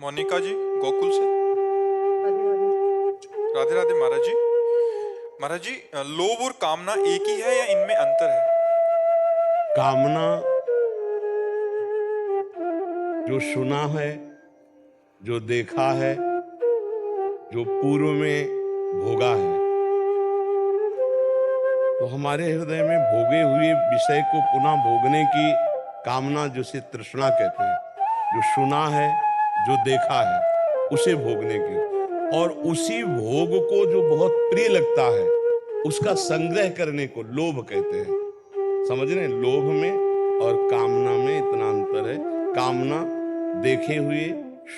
मोनिका जी, गोकुल से। राधे राधे। राधे राधे महाराज जी। महाराज जी, लोभ और कामना एक ही है या इनमें अंतर है? कामना जो सुना है, जो देखा है, जो पूर्व में भोगा है, तो हमारे हृदय में भोगे हुए विषय को पुनः भोगने की कामना, जिसे तृष्णा कहते हैं, जो सुना है, जो देखा है, उसे भोगने की, और उसी भोग को जो बहुत प्रिय लगता है उसका संग्रह करने को लोभ कहते हैं। समझ रहे हैं? लोभ में और कामना में इतना अंतर है। कामना देखे हुए,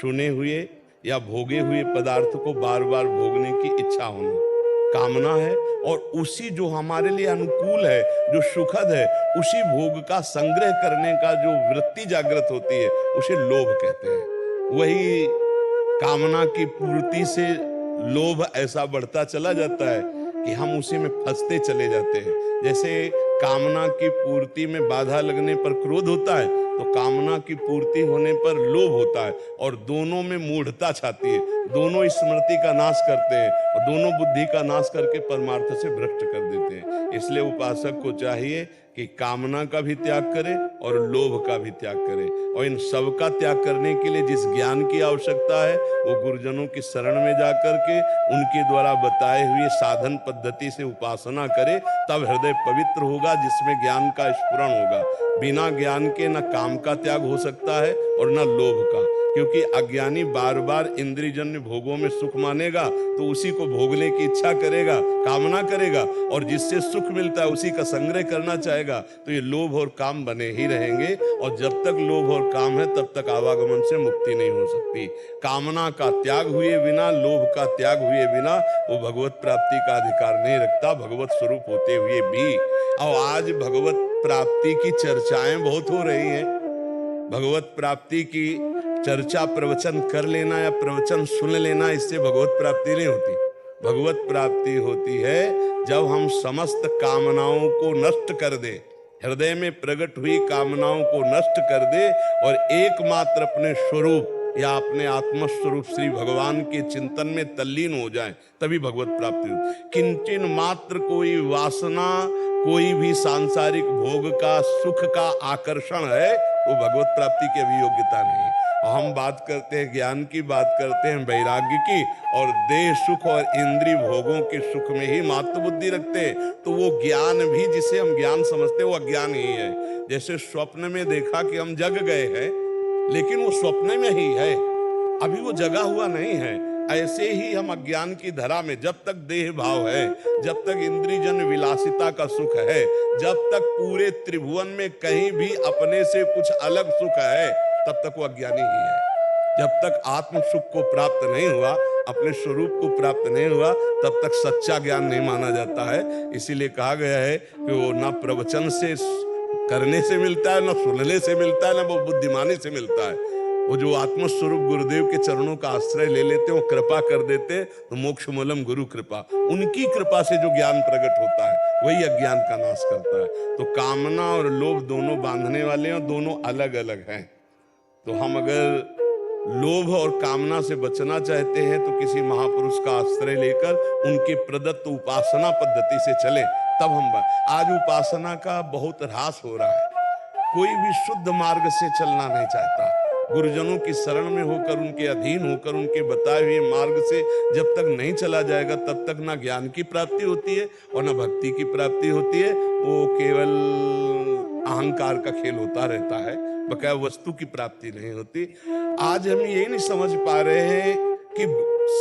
सुने हुए या भोगे हुए पदार्थ को बार बार भोगने की इच्छा होना कामना है, और उसी जो हमारे लिए अनुकूल है, जो सुखद है, उसी भोग का संग्रह करने का जो वृत्ति जागृत होती है उसे लोभ कहते हैं। वही कामना की पूर्ति से लोभ ऐसा बढ़ता चला जाता है कि हम उसी में फंसते चले जाते हैं। जैसे कामना की पूर्ति में बाधा लगने पर क्रोध होता है, तो कामना की पूर्ति होने पर लोभ होता है, और दोनों में मूढ़ता छाती है। दोनों स्मृति का नाश करते हैं और दोनों बुद्धि का नाश करके परमार्थ से भ्रष्ट कर देते हैं। इसलिए उपासक को चाहिए कि कामना का भी त्याग करे और लोभ का भी त्याग करे, और इन सब का त्याग करने के लिए जिस ज्ञान की आवश्यकता है वो गुरुजनों की शरण में जाकर के उनके द्वारा बताए हुए साधन पद्धति से उपासना करे, तब हृदय पवित्र होगा, जिसमें ज्ञान का स्फुरण होगा। बिना ज्ञान के न काम का त्याग हो सकता है और न लोभ का, क्योंकि अज्ञानी बार बार इंद्रियजन्य भोगों में सुख मानेगा तो उसी को भोगने की इच्छा करेगा, कामना करेगा, और जिससे सुख मिलता है उसी का संग्रह करना चाहेगा, तो ये लोभ और काम बने ही रहेंगे। और जब तक लोभ और काम है तब तक आवागमन से मुक्ति नहीं हो सकती। कामना का त्याग हुए बिना, लोभ का त्याग हुए बिना वो भगवत प्राप्ति का अधिकार नहीं रखता, भगवत स्वरूप होते हुए भी। और आज भगवत प्राप्ति की चर्चाएं बहुत हो रही हैं। भगवत प्राप्ति की चर्चा प्रवचन कर लेना या प्रवचन सुन लेना, इससे भगवत प्राप्ति नहीं होती। भगवत प्राप्ति होती है जब हम समस्त कामनाओं को नष्ट कर दे, हृदय में प्रकट हुई कामनाओं को नष्ट कर दे, और एकमात्र अपने स्वरूप या अपने आत्मस्वरूप श्री भगवान के चिंतन में तल्लीन हो जाए, तभी भगवत प्राप्ति होती। किंचन मात्र कोई वासना, कोई भी सांसारिक भोग का, सुख का आकर्षण है, वो भगवत प्राप्ति की अभियोग्यता नहीं है। हम बात करते हैं ज्ञान की, बात करते हैं वैराग्य की, और देह सुख और इंद्रिय भोगों के सुख में ही मात्र बुद्धि रखते हैं, तो वो ज्ञान भी जिसे हम ज्ञान समझते हैं वो अज्ञान ही है। जैसे स्वप्न में देखा कि हम जग गए हैं, लेकिन वो स्वप्न में ही है, अभी वो जगा हुआ नहीं है। ऐसे ही हम अज्ञान की धरा में जब तक देह भाव है, जब तक इंद्रियजन विलासिता का सुख है, जब तक पूरे त्रिभुवन में कहीं भी अपने से कुछ अलग सुख है, तब तक वो अज्ञानी ही है। जब तक आत्म सुख को प्राप्त नहीं हुआ, अपने स्वरूप को प्राप्त नहीं हुआ, तब तक सच्चा ज्ञान नहीं माना जाता है। इसीलिए कहा गया है कि वो ना प्रवचन से करने से मिलता है, ना सुनने से मिलता है, ना वो बुद्धिमानी से मिलता है। वो जो आत्मस्वरूप गुरुदेव के चरणों का आश्रय ले लेते, वो कृपा कर देते, तो मोक्ष मूलम गुरु कृपा, उनकी कृपा से जो ज्ञान प्रकट होता है वही अज्ञान का नाश करता है। तो कामना और लोभ दोनों बांधने वाले हैं और दोनों अलग अलग हैं। तो हम अगर लोभ और कामना से बचना चाहते हैं तो किसी महापुरुष का आश्रय लेकर उनके प्रदत्त उपासना पद्धति से चलें, तब हम। आज उपासना का बहुत ह्रास हो रहा है, कोई भी शुद्ध मार्ग से चलना नहीं चाहता। गुरुजनों की शरण में होकर, उनके अधीन होकर, उनके बताए हुए मार्ग से जब तक नहीं चला जाएगा, तब तक ना ज्ञान की प्राप्ति होती है और ना भक्ति की प्राप्ति होती है। वो केवल अहंकार का खेल होता रहता है, बकाया वस्तु की प्राप्ति नहीं होती। आज हम ये नहीं समझ पा रहे हैं कि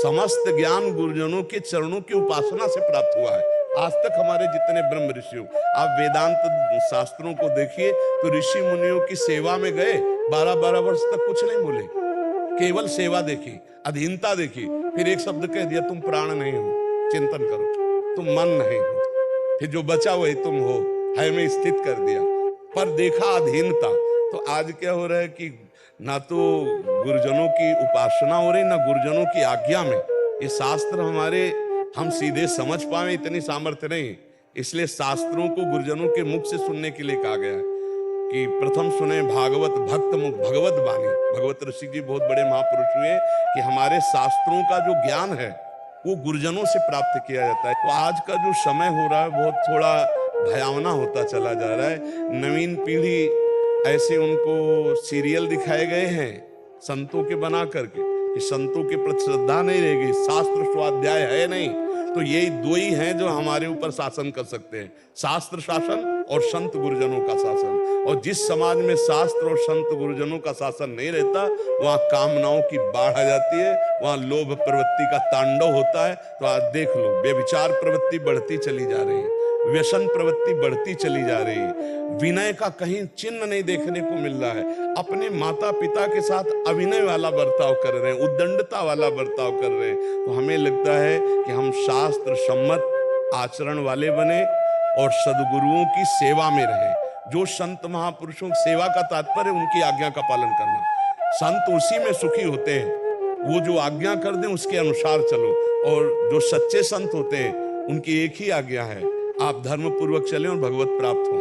समस्त ज्ञान गुरुजनों के चरणों की उपासना से प्राप्त हुआ है। आज तक हमारे जितने ब्रह्म ऋषियों, आप वेदांत शास्त्रों को देखिए तो ऋषि मुनियों की सेवा में गए, 12-12 वर्ष तक कुछ नहीं बोले, केवल सेवा देखी, अधीनता देखी, फिर एक शब्द कह दिया, तुम प्राण नहीं हो, चिंतन करो, तुम मन नहीं हो, फिर जो बचा वही तुम हो, है में स्थित कर दिया, पर देखा अधीनता। तो आज क्या हो रहा है कि ना तो गुरुजनों की उपासना हो रही, ना गुरुजनों की आज्ञा में ये शास्त्र हमारे हम सीधे समझ पाए इतनी सामर्थ्य नहीं, इसलिए शास्त्रों को गुरुजनों के मुख से सुनने के लिए कहा गया है कि प्रथम सुने भागवत भक्त मुख भगवत वाणी। भगवत ऋषि जी बहुत बड़े महापुरुष हुए कि हमारे शास्त्रों का जो ज्ञान है वो गुरुजनों से प्राप्त किया जाता है। तो आज का जो समय हो रहा है बहुत थोड़ा भयावना होता चला जा रहा है। नवीन पीढ़ी ऐसे उनको सीरियल दिखाए गए हैं संतों के बना करके कि संतों के प्रति श्रद्धा नहीं रहेगी, शास्त्र स्वाध्याय है नहीं। तो यही दो ही हैं जो हमारे ऊपर शासन कर सकते हैं, शास्त्र शासन और संत गुरुजनों का शासन। और जिस समाज में शास्त्र और संत गुरुजनों का शासन नहीं रहता वहां कामनाओं की बाढ़ आ जाती है, वहां लोभ प्रवृत्ति का तांडव होता है। तो आज देख लो, व्यभिचार प्रवृत्ति बढ़ती चली जा रही है, व्यसन प्रवृत्ति बढ़ती चली जा रही है, विनय का कहीं चिन्ह नहीं देखने को मिल रहा है। अपने माता पिता के साथ अविनय वाला बर्ताव कर रहे हैं, उद्दंडता वाला बर्ताव कर रहे हैं। तो हमें लगता है कि हम शास्त्र सम्मत आचरण वाले बने और सद्गुरुओं की सेवा में रहें। जो संत महापुरुषों की सेवा का तात्पर्य उनकी आज्ञा का पालन करना। संत उसी में सुखी होते हैं, वो जो आज्ञा कर दें उसके अनुसार चलो। और जो सच्चे संत होते हैं उनकी एक ही आज्ञा है, आप धर्म पूर्वक चलें और भगवत प्राप्त हो,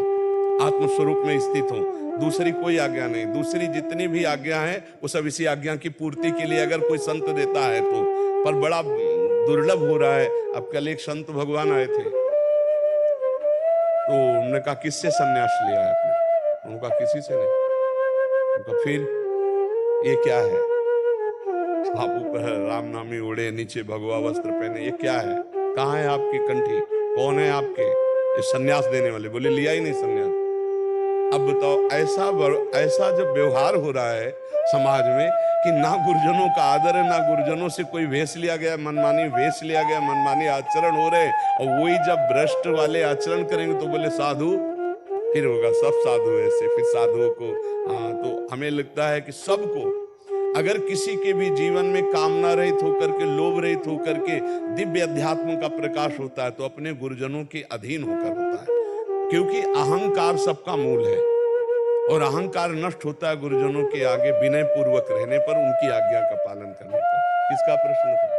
आत्मस्वरूप में स्थित हो। दूसरी कोई आज्ञा नहीं, दूसरी जितनी भी आज्ञा है वो सब इसी आज्ञा की पूर्ति के लिए अगर कोई संत देता है तो। पर बड़ा दुर्लभ हो रहा है। अब कल एक संत भगवान आए थे तो उन्होंने कहा किससे संन्यास लिया है आपने? उनका किसी से नहीं। उनका फिर ये क्या है? आप ऊपर राम नामी उड़े, नीचे भगवा वस्त्र पहने, ये क्या है? कहाँ है आपकी कंठी? कौन है आपके ये संन्यास देने वाले? बोले लिया ही नहीं संन्यास। अब बताओ, ऐसा जब व्यवहार हो रहा है समाज में कि ना गुरुजनों का आदर है, ना गुरुजनों से कोई वेश लिया गया, मनमानी वेश लिया गया, मनमानी आचरण हो रहे। और वही जब भ्रष्ट वाले आचरण करेंगे तो बोले साधु, फिर होगा सब साधु ऐसे, फिर साधुओं को। हाँ, तो हमें लगता है कि सबको, अगर किसी के भी जीवन में कामना रहित होकर के, लोभ रहित होकर के दिव्य अध्यात्म का प्रकाश होता है तो अपने गुरुजनों के अधीन होकर होता है। क्योंकि अहंकार सबका मूल है और अहंकार नष्ट होता है गुरुजनों के आगे विनय पूर्वक रहने पर, उनकी आज्ञा का पालन करने पर। किसका प्रश्न था?